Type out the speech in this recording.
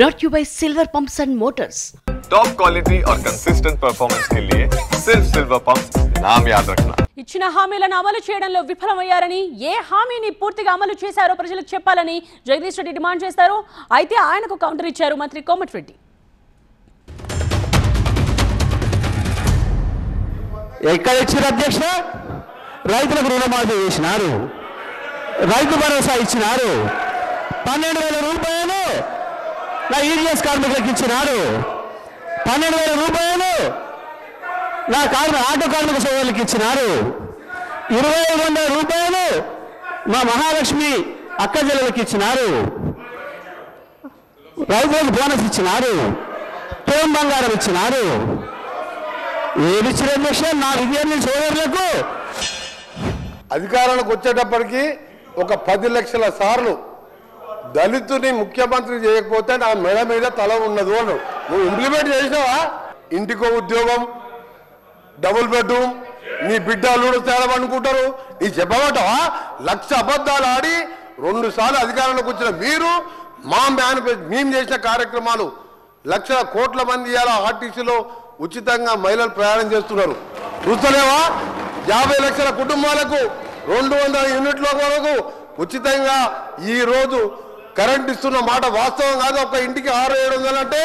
brought to you by Silver Pumps and Motors. Top quality और consistent performance के लिए सिर्फ सिल्वर पंप्स नाम याद रखना। ఇచ్చిన హామీలను అమలు చేయడంలో విఫలమయ్యారని ఏ హామీని పూర్తిగా అమలు చేశారో ప్రజలకు చెప్పాలని జగదీష్ రెడ్డి డిమాండ్ చేశారు. అయితే ఆయనకు కౌంటర్ ఇచ్చారు మంత్రి కోమటిరెడ్డి. ఎక్కడ ఇచ్చారు అధ్యక్ష? రైతులకు రుణమాఫీ చేసినారు, రైతు భరోసా ఇచ్చినారు, 12,000 రూపాయలు నా ఈడిఎస్ కార్మికులకు ఇచ్చినారు, 12,000 రూపాయలు నా ఆటో కార్మిక సోదరులకు ఇచ్చినారు, 2,500 రూపాయలు మా మహాలక్ష్మి అక్క చెల్లెలకు ఇచ్చినారు, రైతులకు బోనస్ ఇచ్చినారు, తోం బంగారం ఇచ్చినారు. ఏమి ఇచ్చిన అధ్యక్ష నా విద్యార్థి సోదరులకు? అధికారానికి వచ్చేటప్పటికి ఒక 10 లక్షల సార్లు దళితుని ముఖ్యమంత్రి చేయకపోతే నా మెడ మీద తల ఉన్నదు అను. నువ్వు ఇంప్లిమెంట్ చేసినావా? ఇంటికో ఉద్యోగం, డబుల్ బెడ్రూమ్, నీ బిడ్డ అల్లుడు తేడం అనుకుంటారు. నీ చెప్పమంటావా? 1,00,000 అబద్ధాలు ఆడి 2 సార్లు అధికారంలోకి వచ్చిన మీరు మా మేము చేసిన కార్యక్రమాలు లక్షల కోట్ల మంది ఇలా ఆర్టీసీలో ఉచితంగా మహిళలు ప్రయాణం చేస్తున్నారు. చూస్తలేవా? 50 లక్షల కుటుంబాలకు 200 యూనిట్ల వరకు ఉచితంగా ఈ రోజు కరెంట్ ఇస్తున్న మాట వాస్తవం కాదు. ఒక ఇంటికి 600-700 అంటే